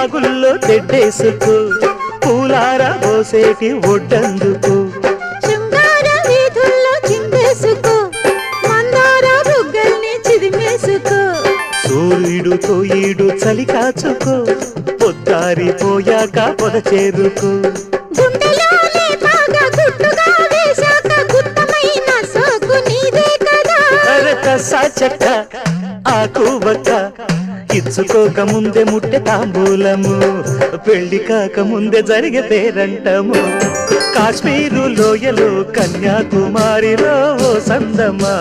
వాగుల్లో తెడ్డేసుకో పూలార పోసేటి ఒడ్డందుకు శృంగార వీధుల్లో చిందేసుకో మందార బుగ్గల్ని చిదిమేసుకో సూర్యుడుతో ఈడు చలి కాచుకో పొద్దారిపోయాక పొద చేరుకో గుండెలోనే బాగా గుట్టుగా వేశాక గుత్తమైన సోకు నీదే కదా సాచక్క ఆకు వక్క ఇచ్చుకోక ముందే ముట్టె తాంబూలము పెళ్లి కాక ముందే జరిగే పేరంటము కాశ్మీరు లోయలో కన్యాకుమారిలో ఓ సందమా